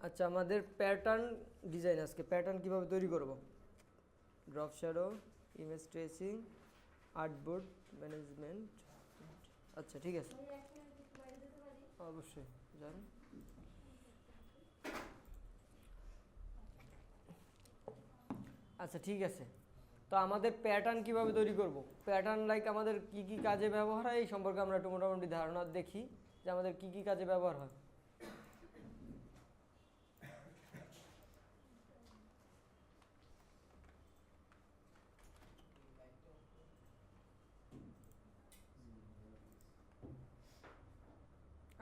আচ্ছা, আমাদের pattern design, আজকে প্যাটার্ন কিভাবে তৈরি করব। Drop shadow, image tracing, artboard management. আচ্ছা ঠিক আছে, অবশ্যই যান। আচ্ছা ঠিক আছে, তো আমাদের প্যাটার্ন কিভাবে তৈরি করব। প্যাটার্ন লাইক আমাদের কি কি কাজে ব্যবহার হয় এই সম্পর্কে আমরা একটু মোটামুটি ধারণা দেখি যে আমাদের কি কি কাজে ব্যবহার হয়।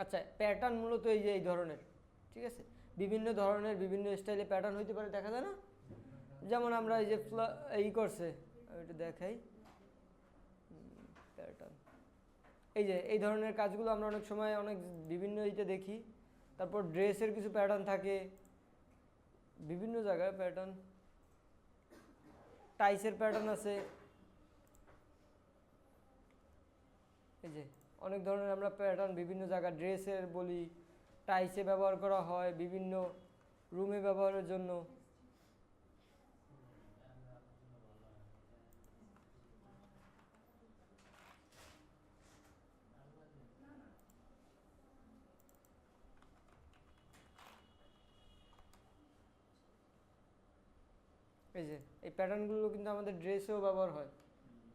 আচ্ছা, প্যাটার্ন মূলত এই যে এই ধরনের, ঠিক আছে, বিভিন্ন ধরনের বিভিন্ন স্টাইলে প্যাটার্ন হইতে পারে, দেখা যায় না। যেমন আমরা এই যে এই করছে, আমি একটু দেখাই প্যাটার্ন, এই যে এই ধরনের কাজগুলো আমরা অনেক সময় অনেক বিভিন্ন ইতে দেখি। তারপর ড্রেসের কিছু প্যাটার্ন থাকে বিভিন্ন জায়গায়, প্যাটার্ন টাইসের প্যাটার্ন আছে। এই যে অনেক ধরনের আমরা প্যাটার্ন বিভিন্ন জায়গায় ড্রেসের বলি, টাইসে ব্যবহার করা হয়, বিভিন্ন রুমে ব্যবহারের জন্য। এই যে এই প্যাটার্নগুলো কিন্তু আমাদের ড্রেসেও ব্যবহার হয়,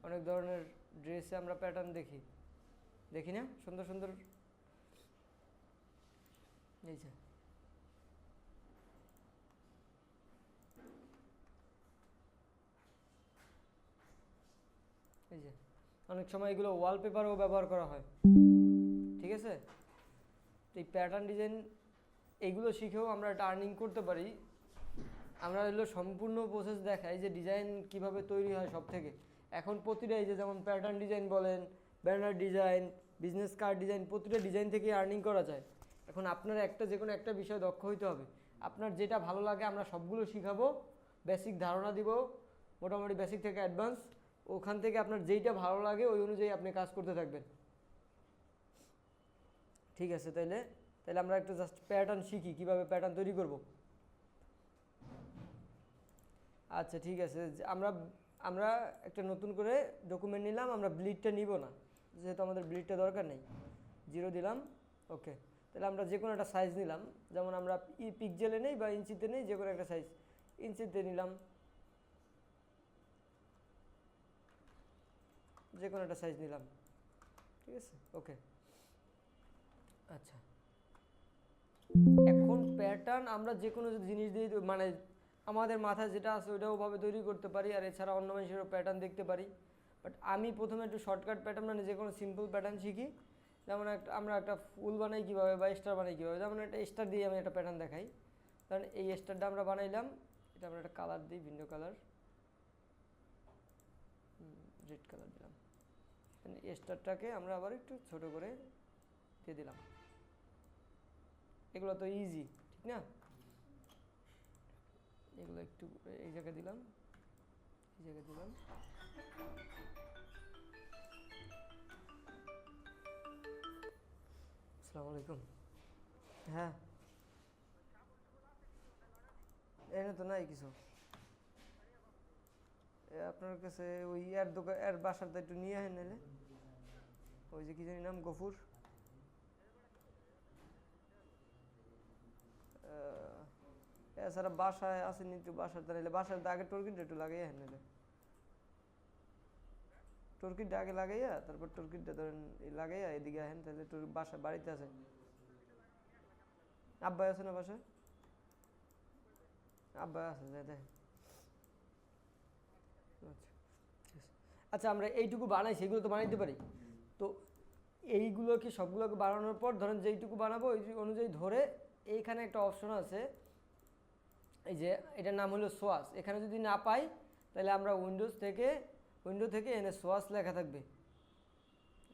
অনেক ধরনের ড্রেসে আমরা প্যাটার্ন দেখি, দেখি না সুন্দর সুন্দর। এই যে এই যে অনেক সময় এগুলো ওয়ালপেপারও ব্যবহার করা হয়, ঠিক আছে। তো এই প্যাটার্ন ডিজাইন এইগুলো শিখেও আমরা একটা আর্নিং করতে পারি। আমরা এগুলো সম্পূর্ণ প্রসেস দেখাই যে ডিজাইন কিভাবে তৈরি হয় সব থেকে। এখন প্রতিটা এই যে যেমন প্যাটার্ন ডিজাইন বলেন, banner design, business card design, প্রতিটা ডিজাইন থেকে আর্নিং করা যায়। এখন আপনার একটা যে কোনো একটা বিষয় দক্ষ হইতে হবে, আপনার যেটা ভালো লাগে আমরা সবগুলো শিখাবো, বেসিক ধারণা দিব, মোটামুটি বেসিক থেকে অ্যাডভান্স। ওখান থেকে আপনার যেইটা ভালো লাগে ওই অনুযায়ী আপনি কাজ করতে থাকবেন, ঠিক আছে। তাইলে তাহলে আমরা একটা জাস্ট প্যাটার্ন শিখি, কিভাবে প্যাটার্ন তৈরি করব। আচ্ছা ঠিক আছে, আমরা আমরা একটা নতুন করে ডকুমেন্ট নিলাম, আমরা ব্লিডটা নিব না, যেহেতু আমাদের ব্লিডটা দরকার নেই। 0 দিলাম, ওকে। তাহলে আমরা যে কোনো একটা সাইজ নিলাম, যেমন আমরা পিক্সেলে নেই বা ইঞ্চিতে নেই, যে কোনো একটা সাইজ ইঞ্চিতে নিলাম, যে কোনো একটা সাইজ নিলাম, ঠিক আছে, ওকে। আচ্ছা, এখন প্যাটার্ন আমরা যে কোনো জিনিস দিয়ে মানে আমাদের মাথায় যেটা আছে ওইটাও ভাবে তৈরি করতে পারি, আর এছাড়া অন্য মানুষেরও প্যাটার্ন দেখতে পারি। বাট আমি প্রথমে একটু শর্টকাট প্যাটার্ন মানে যে কোনো সিম্পল প্যাটার্ন শিখি। যেমন আমরা একটা ফুল বানাই কীভাবে বা স্টার বানাই কীভাবে, যেমন একটা স্টার দিয়ে আমি একটা প্যাটার্ন দেখাই। কারণ এই স্টারটা আমরা বানাইলাম, এটা আমরা একটা কালার দিই, ভিন্ন কালার, রেড কালার দিলাম। স্টারটাকে আমরা আবার একটু ছোট করে দিয়ে দিলাম। এগুলো তো ইজি, ঠিক না। এগুলো একটু এই জায়গায় দিলাম, এই জায়গায় দিলাম। আসসালামু আলাইকুম। হ্যাঁ, এনে তো নাই কিছু। আপনার কাছে ওই এর দোকান এর বাসাটা একটু নিয়ে আসেন নাহলে, ওই যে কি জানি নাম, গফুর। এছাড়া বাসায় আসেনি একটু, বাসার তাহলে বাসার আগে টর্কিনটা একটু লাগাই আসেন নাহলে, টর্কিনটা আগে লাগাইয়া তারপর টর্কিনটা ধরেন লাগাইয়া এদিকে আসেন, তাহলে তোর বাসা বাড়িতে আছে। আব্বাই আছে না বাসায়? আব্বাই আছে, যাই দেখেন। আচ্ছা, আমরা এইটুকু বানাইছি, এগুলো তো বানাইতে পারি। তো এইগুলোকে সবগুলোকে বানানোর পর ধরেন যেইটুকু বানাবো ওই অনুযায়ী ধরে এইখানে একটা অপশন আছে, এই যে এটার নাম হলো সোয়াস। এখানে যদি না পাই তাহলে আমরা উইন্ডো থেকে এনে সোয়াস লেখা থাকবে,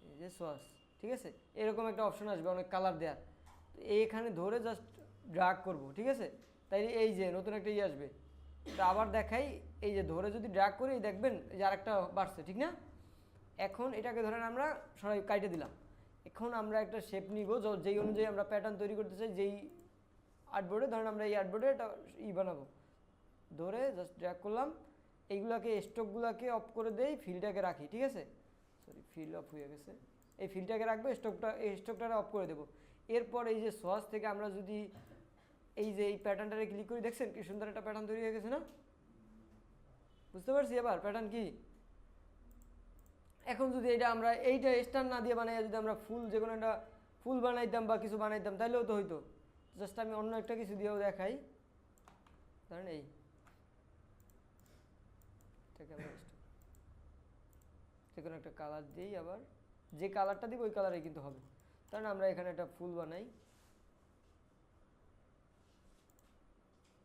এই যে সোয়াস, ঠিক আছে। এরকম একটা অপশন আসবে অনেক কালার দেওয়ার, তো এইখানে ধরে জাস্ট ড্রাগ করব, ঠিক আছে। তাই এই যে নতুন একটা আসবে, তো আবার দেখাই, এই যে ধরে যদি ড্রাগ করি দেখবেন যে আরেকটা বাড়ছে, ঠিক না। এখন এটাকে ধরেন আমরা সবাই কাটে দিলাম। এখন আমরা একটা শেপ নিব যেই অনুযায়ী আমরা প্যাটার্ন তৈরি করতে চাই, যেই আর্টবোর্ডে ধরেন আমরা এই আর্টবোর্ডে এটা বানাবো, ধরে জাস্ট ড্র্যাগ করলাম, এইগুলাকে স্টকগুলোকে অফ করে দেই, ফিলটাকে রাখি, ঠিক আছে, সরি ফিল অফ হয়ে গেছে, এই ফিলটাকে রাখবো, স্টকটা অফ করে দেবো। এরপর এই যে সোয়াস থেকে আমরা যদি এই যে এই প্যাটার্নটারে ক্লিক করি, দেখছেন কি সুন্দর একটা প্যাটার্ন তৈরি হয়ে গেছে না? বুঝতে পারছি এবার প্যাটার্ন কি? এখন যদি এটা আমরা এইটা স্টার না দিয়ে বানাই, যদি আমরা ফুল যে কোনো একটা ফুল বানাইতাম বা কিছু বানাইতাম তাহলেও তো হইতো। জাস্ট আমি অন্য একটা কিছু দিয়েও দেখাই, ধরেন এই যে কোনো একটা কালার দিই, আবার যে কালারটা দিব ওই কালারে কিন্তু হবে। কারণ আমরা এখানে একটা ফুল বানাই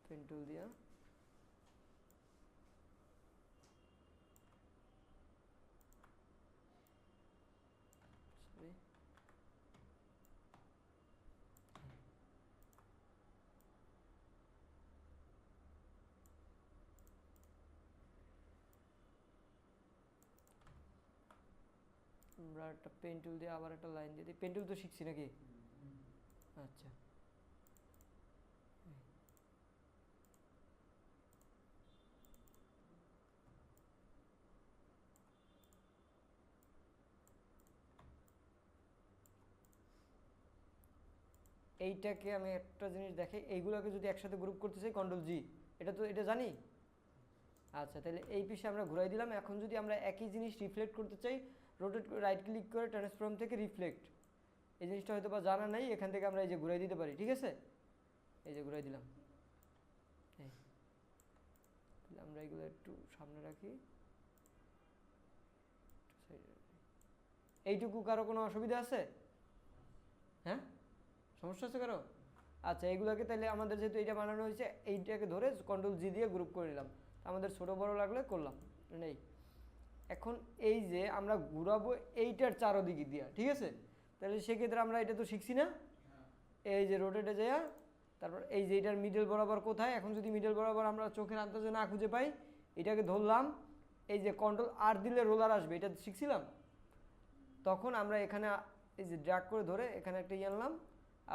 পেন টুল দিয়া, আমরা একটা পেন টুল দিয়ে আবার একটা লাইন দিয়ে দিই। পেন টুল তো শিখছি নাকি? আচ্ছা, এইটাকে আমি একটা জিনিস দেখাই, এইগুলোকে যদি একসাথে গ্রুপ করতে চাই কন্ট্রোল জি, এটা জানি। আচ্ছা, তাহলে এই পিসে আমরা ঘুরাই দিলাম। এখন যদি আমরা একই জিনিস রিফ্লেক্ট করতে চাই, রোটেট রাইট ক্লিক করে ট্রান্সফর্ম থেকে রিফ্লেক্ট, এই জিনিসটা হয়তো বা জানা নাই, এখান থেকে আমরা এই যে ঘুরাই দিতে পারি, ঠিক আছে, এই যে ঘুরাই দিলাম। আমরা এগুলো একটু সামনে রাখি, এইটুকু কারো কোনো অসুবিধা আছে? হ্যাঁ, সমস্যা আছে কারো? আচ্ছা, এইগুলোকে তাহলে আমাদের যেহেতু এইটা বানানো হয়েছে, এইটাকে ধরে কন্ট্রোল জি দিয়ে গ্রুপ করে নিলাম, আমাদের ছোটো বড়ো লাগলে করলাম নেই। এখন এই যে আমরা ঘুরাবো এইটার চারোদিকে দিয়া, ঠিক আছে, তাহলে সেক্ষেত্রে আমরা এটা তো শিখছি না, এই যে রোটেটে যাইয়া তারপর এই যে এটার মিডল বরাবর কোথায়, এখন যদি মিডল বরাবর আমরা চোখের আন্দাজে না খুঁজে পাই, এটাকে ধরলাম, এই যে কন্ট্রোল আর দিলে রোলার আসবে, এটা শিখছিলাম। তখন আমরা এখানে এই যে ড্র্যাগ করে ধরে এখানে একটা আনলাম,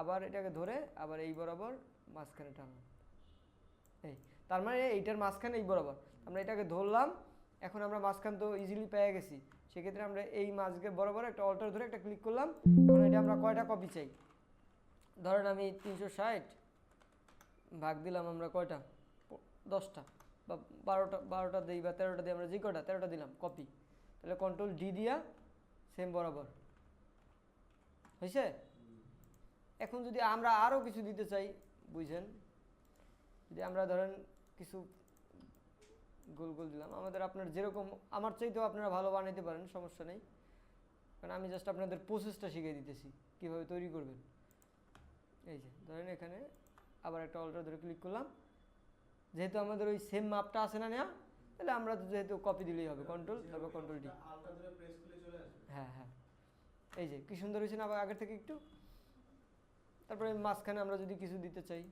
আবার এটাকে ধরে আবার এই বরাবর মাঝখানে টানলাম, এই তার মানে এইটার মাঝখানে এই বরাবর আমরা এটাকে ধরলাম। এখন আমরা মাঝখান তো ইজিলি পেয়ে গেছি, সেক্ষেত্রে আমরা এই মাঝকে বরাবর একটা অল্টার ধরে একটা ক্লিক করলাম। এখন এটা আমরা কয়টা কপি চাই, ধরেন আমি 360 ভাগ দিলাম, আমরা কয়টা 10টা বা 12টা দিই বা 13টা দিই, আমরা যে কয়টা 13টা দিলাম কপি, তাহলে কন্ট্রোল ডি দিয়া সেম বরাবর হয়েছে। এখন যদি আমরা আরও কিছু দিতে চাই, বুঝেন, যদি আমরা ধরেন কিছু গোল গোল দিলাম, আমাদের আপনার যেরকম আমার চাইতেও আপনারা ভালো বানাইতে পারেন, সমস্যা নেই, কারণ আমি জাস্ট আপনাদের প্রসেসটা শিখিয়ে দিতেছি কীভাবে তৈরি করবেন। এই যে ধরেন এখানে আবার একটা অল্টার ধরে ক্লিক করলাম, যেহেতু আমাদের ওই সেম মাপটা আছে না নেওয়া, তাহলে আমরা যেহেতু কপি দিলেই হবে, কন্ট্রোল তারপর কন্ট্রোল ডি। হ্যাঁ হ্যাঁ, এই যে কি সুন্দর হয়েছে না আবার আগের থেকে একটু। তারপরে মাঝখানে আমরা যদি কিছু দিতে চাই,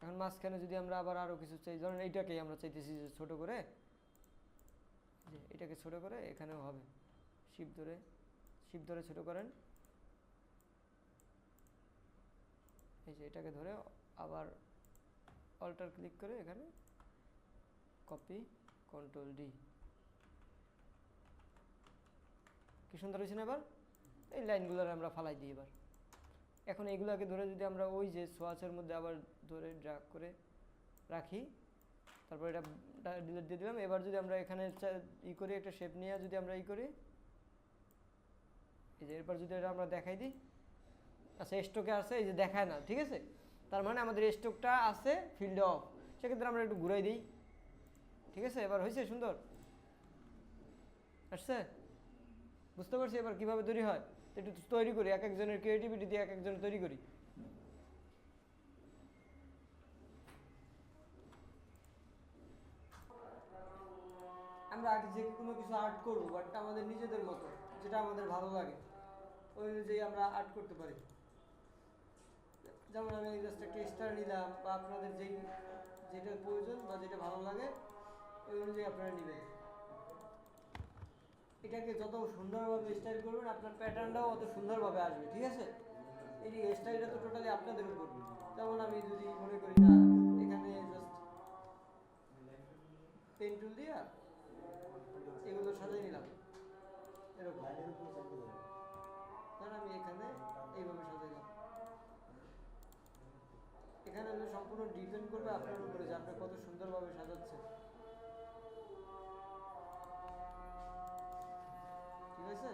এখন মাঝখানে যদি আমরা আবার আরও কিছু চাই, ধরেন এইটাকেই আমরা চাইতেছি যে ছোটো করে, যে এটাকে ছোটো করে এখানেও হবে, শিপ ধরে ছোটো করেন, এই যে এটাকে ধরে আবার অল্টার ক্লিক করে এখানে কপি কন্ট্রোল ডি, কি সুন্দর হয়েছে না? এবার এই লাইনগুলোর আমরা ফালাই দিই। এবার এখন এইগুলোকে ধরে যদি আমরা ওই যে সোয়াচের মধ্যে আবার ধরে ড্র্যাগ করে রাখি, তারপর এটা ডিলিট দিয়ে দিলাম। এবার যদি আমরা এখানে করি, একটা শেপ নিয়ে যদি আমরা করি, এই যে এরপর যদি এটা আমরা দেখাই দিই, আচ্ছা স্টকে আছে, এই যে দেখায় না, ঠিক আছে, তার মানে আমাদের স্টকটা আছে ফিল্ড অফ, সেক্ষেত্রে আমরা একটু ঘুরাই দিই, ঠিক আছে। এবার হয়েছে সুন্দর আসছে, বুঝতে পারছি এবার কীভাবে তৈরি হয়। একটু তৈরি করি, এক একজনের ক্রিয়েটিভিটি দিয়ে এক একজনের তৈরি করি। আমরা আগে যে কোনো কিছু আর্ট করবো, বাট আমাদের নিজেদের মতো, যেটা আমাদের ভালো লাগে ওই অনুযায়ী আমরা আর্ট করতে পারি। যেমন আমি জাস্ট একটা স্টার নিলাম, বা আপনাদের যেটা প্রয়োজন বা যেটা ভালো লাগে ওই অনুযায়ী আপনারা নেবেন। এটাকে যত সুন্দরভাবে স্টাইল করবেন আপনার প্যাটার্নটাও অত সুন্দরভাবে আসবে, ঠিক আছে? এই স্টাইলটা তো টোটালি আপনাদের উপর। যেমন আমি যদি মনে করি না এখানে জাস্ট পেন টুল দিয়া এগুলো সাজিয়ে নিলাম এরকম, ধর আমি এখানে এইভাবে সাজাইলাম। এখানে সম্পূর্ণ ডিপেন্ড করবে আপনার উপরে যে আপনি কত সুন্দরভাবে সাজাচ্ছেন, ঠিক আছে?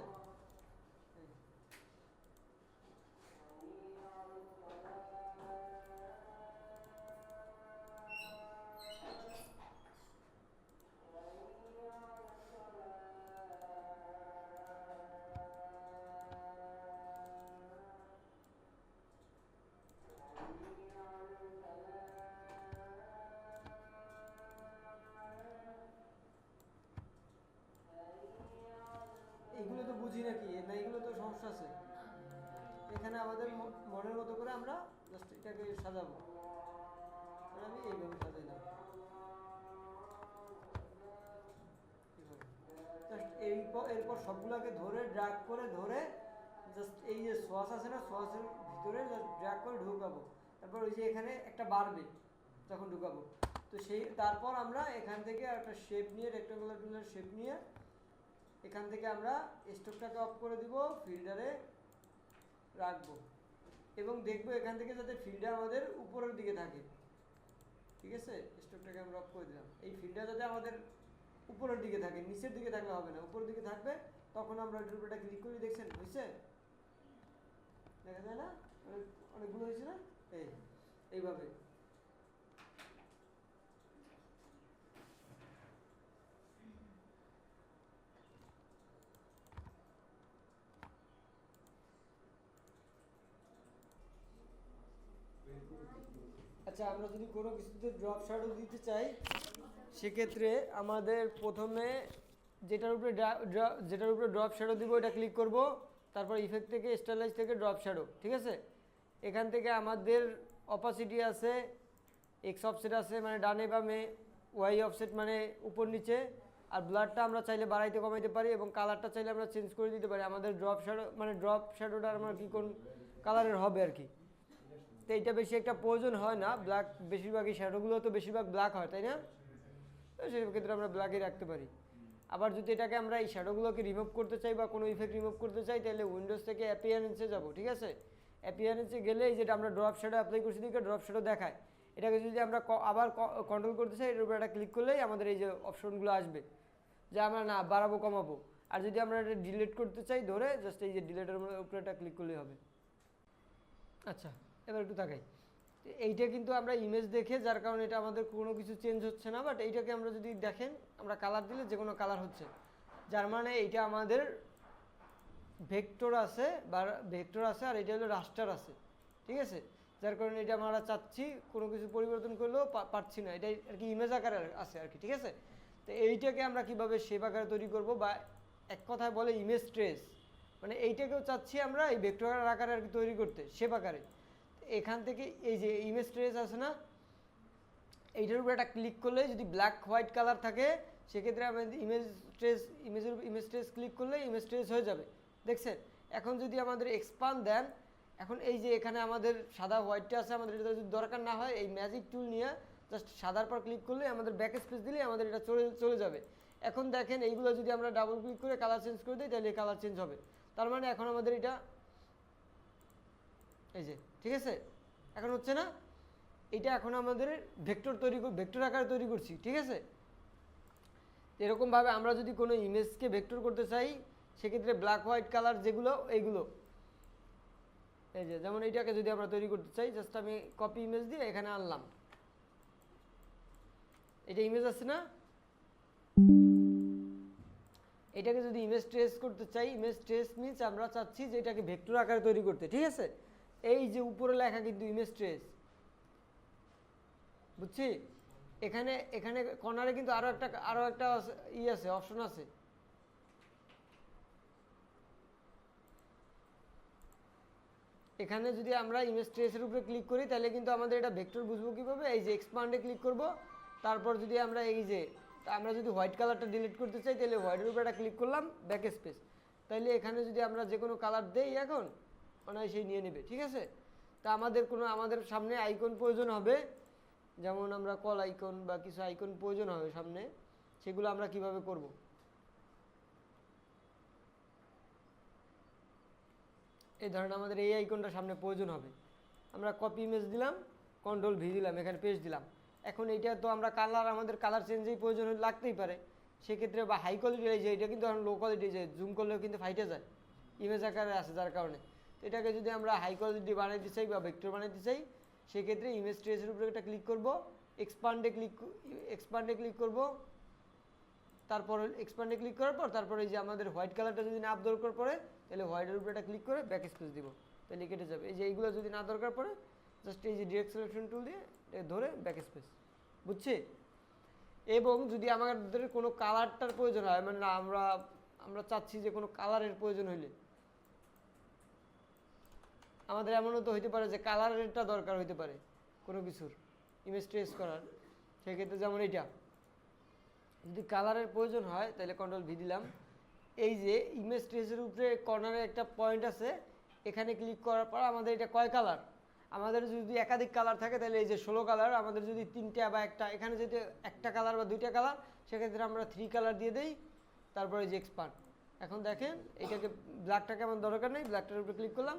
এগুলো তো বুঝি নাকি না, এগুলো তো সমস্যা আছে। এখানে আমাদের মনের মতো করে আমরা জাস্ট এটাকে সাজাবো। আমি এইভাবে সাজাইলাম, জাস্ট এরপর সবগুলোকে ধরে ড্র্যাগ করে ধরে জাস্ট এই যে সোয়াস আছে না, সোয়াসের ভিতরে জাস্ট ড্র্যাগ করে ঢুকাবো। তারপর ওই যে এখানে একটা বাড়বে যখন ঢুকাবো, তো সেই তারপর আমরা এখান থেকে একটা শেপ নিয়ে, রেক্টাঙ্গুলার টুলের শেপ নিয়ে এখান থেকে আমরা স্ট্রোকটাকে অফ করে দিব, ফিল্টারে রাখবো এবং দেখবো এখান থেকে যাতে ফিল্ডার আমাদের উপরের দিকে থাকে, ঠিক আছে? স্ট্রোকটাকে আমরা অফ করে দিলাম। এই ফিল্ডার যাতে আমাদের উপরের দিকে থাকে, নিচের দিকে থাকলে হবে না, উপরের দিকে থাকবে। তখন আমরা এটার উপরে ক্লিক করে দেখছেন হয়েছে, দেখা যায় না অনেকগুলো হয়েছে না, এইভাবে। আচ্ছা, আমরা যদি কোনো কিছুতে ড্রপ শ্যাডো দিতে চাই সেক্ষেত্রে আমাদের প্রথমে যেটার উপরে ড্রপ শ্যাডো দিব এটা ক্লিক করব, তারপর ইফেক্ট থেকে স্টাইলাইজ থেকে ড্রপ শ্যাডো, ঠিক আছে? এখান থেকে আমাদের অপাসিটি আছে, এক্স অফসেট আছে মানে ডানে বামে, ওয়াই অফসেট মানে উপর নিচে, আর ব্লাডটা আমরা চাইলে বাড়াইতে কমাইতে পারি এবং কালারটা চাইলে আমরা চেঞ্জ করে দিতে পারি। আমাদের ড্রপ শ্যাডোটা আমরা কি কোন কালারের হবে আর কি, তো এইটা বেশি একটা প্রয়োজন হয় না। ব্ল্যাক বেশিরভাগই শ্যাডোগুলো তো বেশিরভাগ ব্ল্যাক হয়, তাই না? তো সেই ক্ষেত্রে আমরা ব্ল্যাকই রাখতে পারি। আবার যদি এটাকে আমরা এই শ্যাডোগুলোকে রিমুভ করতে চাই বা কোনো ইফেক্ট রিমুভ করতে চাই তাহলে উইন্ডোজ থেকে অ্যাপিয়ারেন্সে যাব, ঠিক আছে? অ্যাপিয়ারেন্সে গেলে এই যেটা আমরা ড্রপ শ্যাডো অ্যাপ্লাই করছি দিকে ড্রপ শ্যাডো দেখায়। এটাকে যদি আমরা আবার কন্ট্রোল করতে চাই এর উপরে একটা ক্লিক করলেই আমাদের এই যে অপশনগুলো আসবে যে আমরা না বাড়াবো কমাবো। আর যদি আমরা এটা ডিলিট করতে চাই ধরে জাস্ট এই যে ডিলিটের উপরে একটা ক্লিক করলেই হবে। আচ্ছা, এবার একটু তাকাই। এইটা কিন্তু আমরা ইমেজ দেখে, যার কারণে এটা আমাদের কোনো কিছু চেঞ্জ হচ্ছে না, বাট এইটাকে আমরা যদি দেখেন আমরা কালার দিলে যে কোনো কালার হচ্ছে, যার মানে এইটা আমাদের ভেক্টর আছে আর এটা হলো রাস্টার আছে, ঠিক আছে? যার কারণে এটা আমরা চাচ্ছি কোনো কিছু পরিবর্তন করলেও পারছি না, এটা আর কি ইমেজ আকারে আছে আর কি, ঠিক আছে? তো এইটাকে আমরা কিভাবে শেপ আকারে তৈরি করব, বা এক কথায় বলে ইমেজ ট্রেস, মানে এইটাকেও চাচ্ছি আমরা এই ভেক্টর আকারে আর কি তৈরি করতে, শেপ আকারে। এখান থেকে এই যে ইমেজ ট্রেস আছে না, এইটার উপরে একটা ক্লিক করলে যদি ব্ল্যাক হোয়াইট কালার থাকে সেক্ষেত্রে আমাদের ইমেজ ট্রেস ক্লিক করলে ইমেজ ট্রেস হয়ে যাবে, দেখছেন? এখন যদি আমাদের এক্সপান্ড দেন, এখন এই যে এখানে আমাদের সাদা হোয়াইটটা আছে, আমাদের এটা যদি দরকার না হয় এই ম্যাজিক টুল নিয়ে জাস্ট সাদার পর ক্লিক করলে আমাদের ব্যাক স্পেস দিলে আমাদের এটা চলে যাবে। এখন দেখেন এইগুলো যদি আমরা ডাবল ক্লিক করে কালার চেঞ্জ করে দিই তাহলে কালার চেঞ্জ হবে। তার মানে এখন আমাদের এটা এই যে, ঠিক আছে? এখন হচ্ছে না, এটা এখন আমাদের ভেক্টর আকারে তৈরি করছি, ঠিক আছে? এরকমভাবে আমরা যদি কোনো ইমেজকে ভেক্টর করতে চাই সেক্ষেত্রে ব্ল্যাক হোয়াইট কালার যেগুলো এইগুলো এই যে, যেমন এইটাকে যদি আমরা তৈরি করতে চাই জাস্ট আমি কপি ইমেজ দিয়ে এখানে আনলাম, এটা ইমেজ আছে না, এটাকে যদি ইমেজ ট্রেস করতে চাই, ইমেজ ট্রেস মিনস আমরা চাচ্ছি যে এটাকে ভেক্টর আকারে তৈরি করতে, ঠিক আছে? এই যে উপরে লেখা কিন্তু ইমেজ ট্রেস, বুঝছি? এখানে কর্নারে কিন্তু আরো একটা আছে, অপশন আছে। এখানে যদি আমরা ইমেজ ট্রেসের উপরে ক্লিক করি তাহলে কিন্তু আমাদের এটা ভেক্টর বুঝবো কিভাবে, এই যে এক্সপান্ডে ক্লিক করব, তারপর যদি আমরা এই যে তা আমরা যদি হোয়াইট কালারটা ডিলিট করতে চাই তাহলে হোয়াইটের উপরে একটা ক্লিক করলাম, ব্যাক স্পেস। তাইলে এখানে যদি আমরা যে কোনো কালার দেই এখন অনায়াসেই নিয়ে নেবে, ঠিক আছে। তা আমাদের সামনে আইকন প্রয়োজন হবে, যেমন আমরা কল আইকন বা কিছু আইকন প্রয়োজন হবে সামনে, সেগুলো আমরা কিভাবে করব। এই ধরেন আমাদের এই আইকনটা সামনে প্রয়োজন হবে, আমরা কপি ইমেজ দিলাম, কন্ট্রোল ভি দিলাম, এখানে পেস্ট দিলাম। এখন এইটা তো আমরা আমাদের কালার চেঞ্জেই প্রয়োজন লাগতেই পারে, সেক্ষেত্রে বা হাই কোয়ালিটি এই যে এটা কিন্তু এখন লো কোয়ালিটি, যে জুম করলেও কিন্তু ফাইটে যায়, ইমেজ আকারে আসে, যার কারণে এটাকে যদি আমরা হাই কোয়ালিটি বানাইতে চাই বা ভেক্টর বানাইতে চাই, সেক্ষেত্রে ইমেজ ট্রেসের উপরে একটা ক্লিক করব, এক্সপান্ডে ক্লিক করব, তারপর এক্সপান্ডে ক্লিক করার পর তারপরে এই যে আমাদের হোয়াইট কালারটা যদি না দরকার পড়ে তাহলে হোয়াইটের উপরে একটা ক্লিক করে ব্যাক স্পেস দিব, তাহলে কেটে যাবে। এই যে এইগুলো যদি না দরকার পড়ে জাস্ট এই যে ডিরেক্ট সিলেকশন টুল দিয়ে ধরে ব্যাক স্পেস, বুঝছি। এবং যদি আমাদের কোনো কালারটার প্রয়োজন হয়, মানে আমরা চাচ্ছি যে কোনো কালারের প্রয়োজন হইলে, আমাদের এমনও তো হইতে পারে যে কালারেরটা দরকার হইতে পারে কোনো কিছুর ইমেজ ট্রেস করার, সেক্ষেত্রে যেমন এইটা যদি কালারের প্রয়োজন হয় তাহলে কন্ট্রোল ভি দিলাম। এই যে ইমেজ ট্রেসের উপরে কর্নারে একটা পয়েন্ট আছে, এখানে ক্লিক করার পর আমাদের এটা কয় কালার, আমাদের যদি একাধিক কালার থাকে তাহলে এই যে 16 কালার, আমাদের যদি 3টা বা একটা, এখানে যদি একটা কালার বা 2টা কালার, সেক্ষেত্রে আমরা 3 কালার দিয়ে দেই, তারপরে এই যে এক্সপান্ড। এখন দেখেন এটাকে ব্ল্যাকটাকে আমার দরকার নেই, ব্ল্যাকটার উপরে ক্লিক করলাম,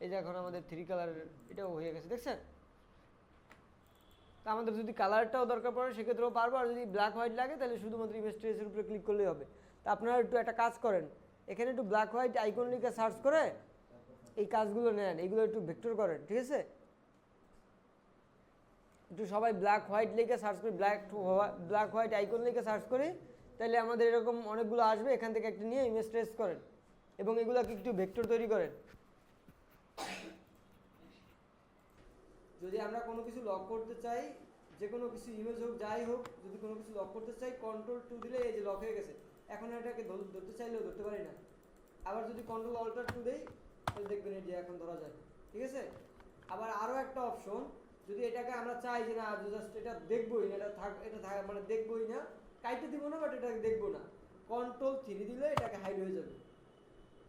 এই যে এখন আমাদের 3 কালারের এটাও হয়ে গেছে, দেখছেন। তা আমাদের যদি কালারটাও দরকার পড়ে সেক্ষেত্রেও পারবো, আর যদি ব্ল্যাক হোয়াইট লাগে তাহলে শুধুমাত্র ইমেজ ট্রেসের উপরে ক্লিক করলেই হবে। তা আপনারা একটু একটা কাজ করেন, এখানে একটু ব্ল্যাক হোয়াইট আইকন লিখে সার্চ করে এই কাজগুলো নেন, এগুলো একটু ভেক্টর করেন, ঠিক আছে। একটু সবাই ব্ল্যাক হোয়াইট লিখে সার্চ করি, ব্ল্যাক হোয়াইট আইকন লিখে সার্চ করি, তাহলে আমাদের এরকম অনেকগুলো আসবে, এখান থেকে একটা নিয়ে ইমেজ ট্রেস করেন এবং এগুলোকে একটু ভেক্টর তৈরি করেন। যদি আমরা কোনো কিছু লক করতে চাই, যে কোনো কিছু ইমেজ হোক যাই হোক, যদি কোনো কিছু লক করতে চাই কন্ট্রোল 2 দিলে এই যে লক হয়ে গেছে, এখন এটাকে ধরতে চাইলেও ধরতে পারি না। আবার যদি কন্ট্রোল অল্টার 2 দেই তাহলে দেখবেন এই যে এখন ধরা যায়, ঠিক আছে। আবার আরও একটা অপশন, যদি এটাকে আমরা চাই যে না জাস্ট এটা দেখবোই না, এটা মানে দেখবোই না, কাইটে দিব না, বাট এটাকে দেখবো না, কন্ট্রোল 3 দিলে এটাকে হাইড হয়ে যাবে।